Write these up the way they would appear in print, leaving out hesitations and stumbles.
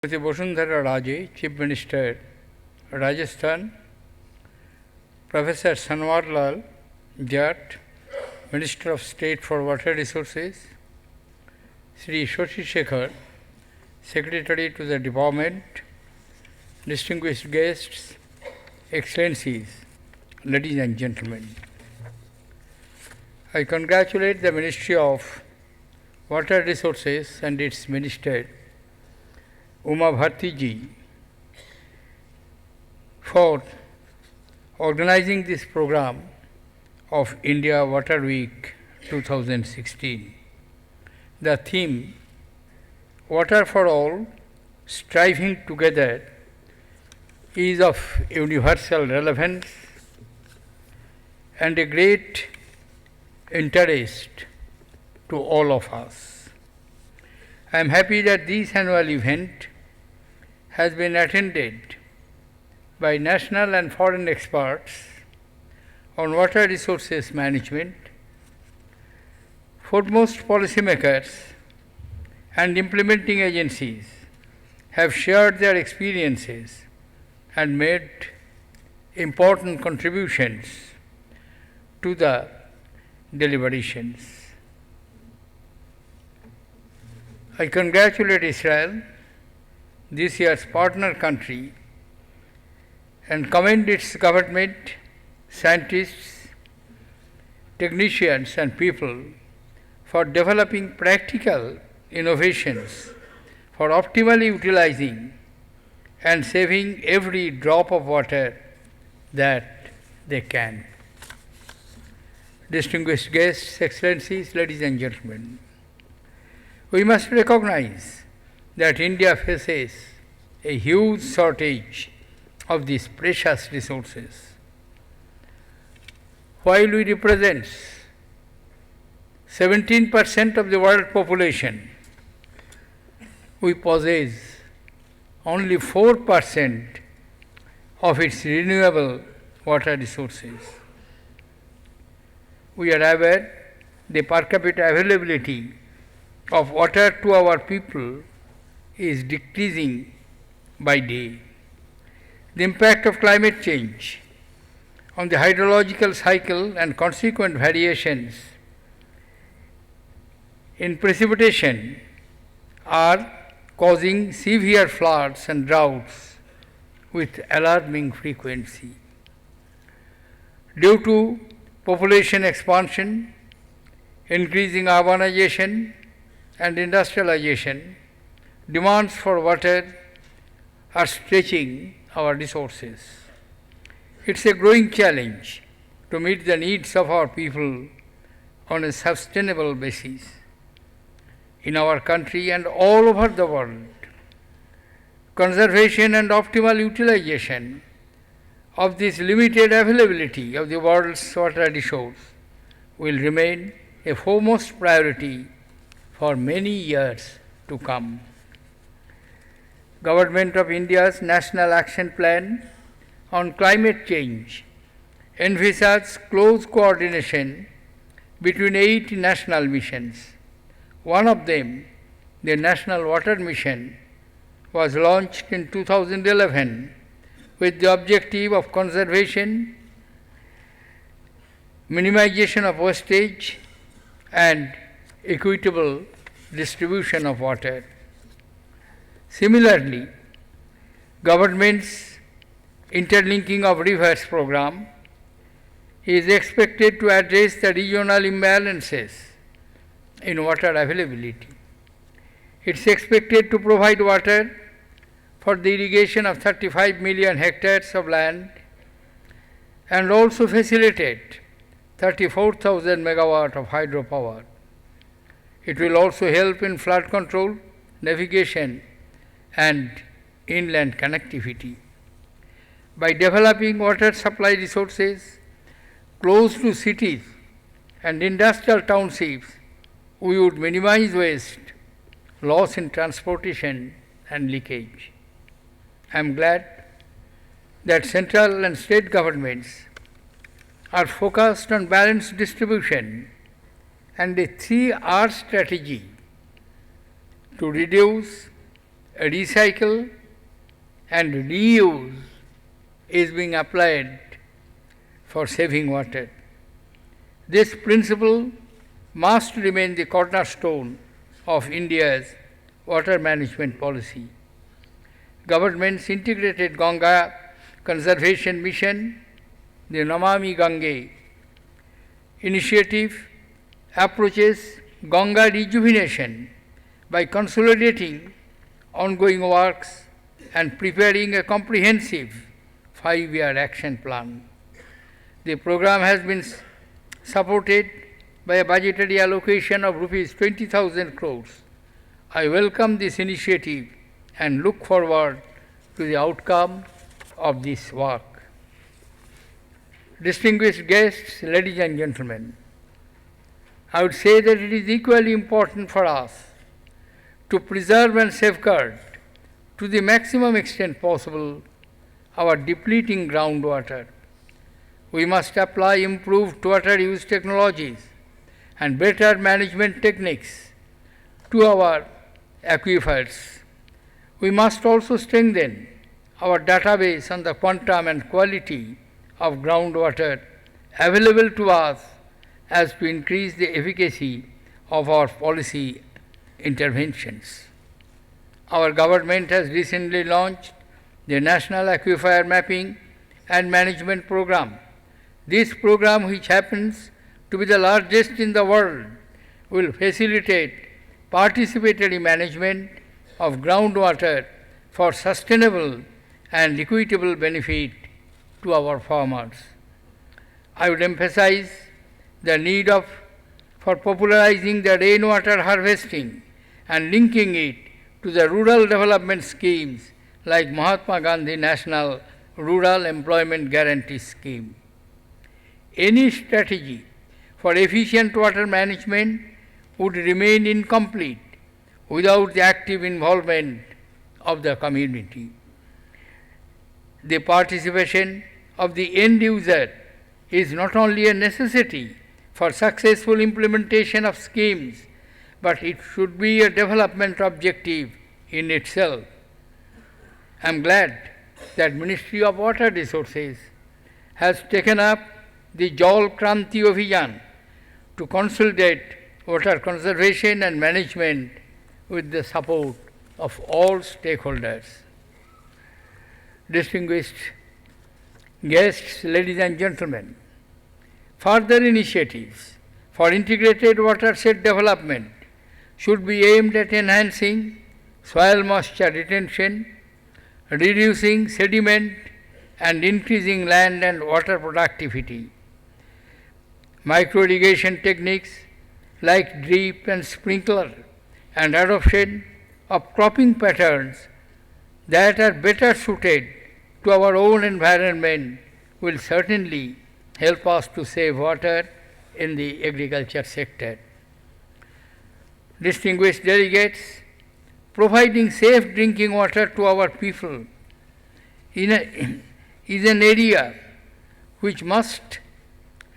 Srimati Bosundhara Raje, Chief Minister, Rajasthan, Professor Sanwar Lal Jat, Minister of State for Water Resources, Sri Shashi Shekhar, Secretary to the Department, distinguished guests, Excellencies, ladies and gentlemen. I congratulate the Ministry of Water Resources and its Minister, Uma Bharti ji, for organizing this program of India Water Week 2016. The theme, Water for All, Striving Together, is of universal relevance and a great interest to all of us. I am happy that this annual event has been attended by national and foreign experts on water resources management, foremost policymakers and implementing agencies have shared their experiences and made important contributions to the deliberations. I congratulate Israel, this year's partner country, and commend its government, scientists, technicians and people for developing practical innovations for optimally utilizing and saving every drop of water that they can. Distinguished guests, Excellencies, ladies and gentlemen, we must recognize that India faces a huge shortage of these precious resources. While we represent 17% of the world population, we possess only 4% of its renewable water resources. We are aware the per capita availability of water to our people is decreasing by day. The impact of climate change on the hydrological cycle and consequent variations in precipitation are causing severe floods and droughts with alarming frequency. Due to population expansion, increasing urbanization and industrialization, demands for water are stretching our resources. It's a growing challenge to meet the needs of our people on a sustainable basis. In our country and all over the world, conservation and optimal utilization of this limited availability of the world's water resource will remain a foremost priority for many years to come. Government of India's National Action Plan on Climate Change envisages close coordination between 8 national missions. One of them, the National Water Mission, was launched in 2011 with the objective of conservation, minimization of wastage, and equitable distribution of water. Similarly, government's interlinking of rivers program is expected to address the regional imbalances in water availability. It's expected to provide water for the irrigation of 35 million hectares of land and also facilitate 34,000 megawatt of hydropower. It will also help in flood control, navigation and inland connectivity. By developing water supply resources close to cities and industrial townships, we would minimize waste, loss in transportation and leakage. I am glad that central and state governments are focused on balanced distribution and a 3R strategy to reduce, recycle and reuse is being applied for saving water. This principle must remain the cornerstone of India's water management policy. Government's integrated Ganga conservation mission, the Namami Gange initiative, approaches Ganga rejuvenation by consolidating ongoing works and preparing a comprehensive 5-year action plan. The program has been supported by a budgetary allocation of rupees 20,000 crores. I welcome this initiative and look forward to the outcome of this work. Distinguished guests, ladies and gentlemen, I would say that it is equally important for us to preserve and safeguard to the maximum extent possible our depleting groundwater. We must apply improved water use technologies and better management techniques to our aquifers. We must also strengthen our database on the quantum and quality of groundwater available to us as to increase the efficacy of our policy interventions. Our government has recently launched the National Aquifer Mapping and Management Program. This program, which happens to be the largest in the world, will facilitate participatory management of groundwater for sustainable and equitable benefit to our farmers. I would emphasize the need for popularizing the rainwater harvesting and linking it to the rural development schemes like Mahatma Gandhi National Rural Employment Guarantee Scheme. Any strategy for efficient water management would remain incomplete without the active involvement of the community. The participation of the end user is not only a necessity for successful implementation of schemes, but it should be a development objective in itself. I am glad that Ministry of Water Resources has taken up the Jal Kranti Abhijan to consolidate water conservation and management with the support of all stakeholders. Distinguished guests, ladies and gentlemen, further initiatives for integrated watershed development should be aimed at enhancing soil moisture retention, reducing sediment, and increasing land and water productivity. Micro-irrigation techniques like drip and sprinkler and adoption of cropping patterns that are better suited to our own environment will certainly help us to save water in the agriculture sector. Distinguished delegates, providing safe drinking water to our people is an area which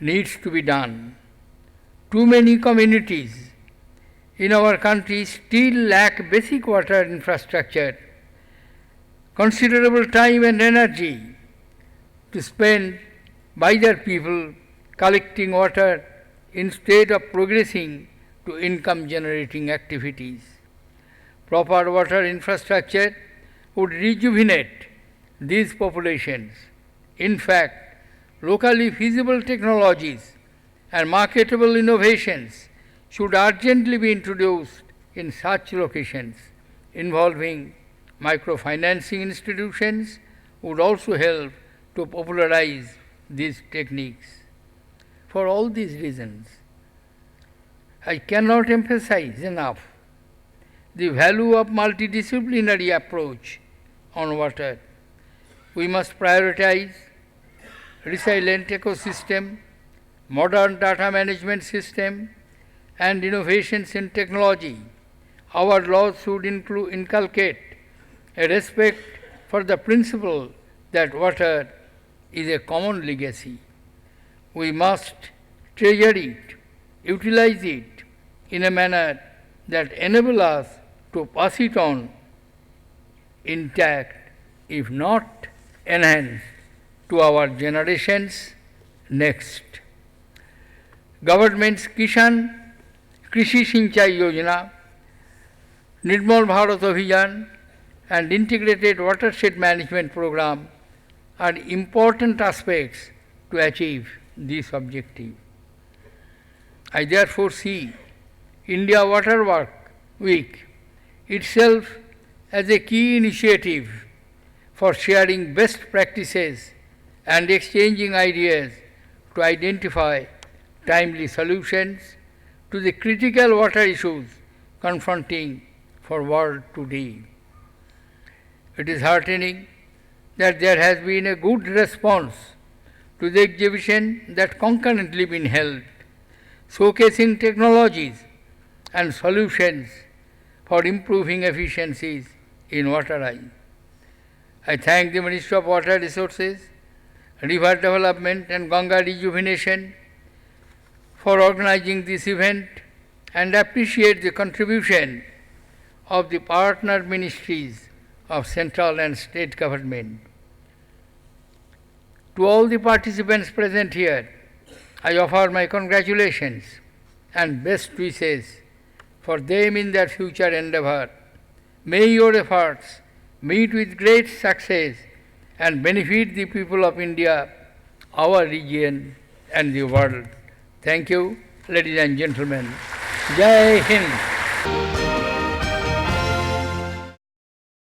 needs to be done. Too many communities in our country still lack basic water infrastructure. Considerable time and energy to spend by their people collecting water instead of progressing to income generating activities. Proper water infrastructure would rejuvenate these populations. In fact, locally feasible technologies and marketable innovations should urgently be introduced in such locations. Involving microfinancing institutions would also help to popularize these techniques. For all these reasons, I cannot emphasize enough the value of multidisciplinary approach on water. We must prioritize resilient ecosystem, modern data management system, and innovations in technology. Our laws should inculcate a respect for the principle that water is a common legacy. We must treasure it, utilize it in a manner that enables us to pass it on intact, if not enhanced, to our generations next. Government's Krishi Sinchai Yojana, Nirmal Bharat Abhiyan and Integrated Watershed Management Program are important aspects to achieve this objective. I therefore see India Water Week itself as a key initiative for sharing best practices and exchanging ideas to identify timely solutions to the critical water issues confronting for world today. It is heartening that there has been a good response to the exhibition that concurrently been held, showcasing technologies and solutions for improving efficiencies in water. I thank the Ministry of Water Resources, River Development and Ganga Rejuvenation for organizing this event and appreciate the contribution of the partner ministries of central and state government. To all the participants present here, I offer my congratulations and best wishes for them in their future endeavor. May your efforts meet with great success and benefit the people of India, our region and the world. Thank you, ladies and gentlemen. Jai Hind.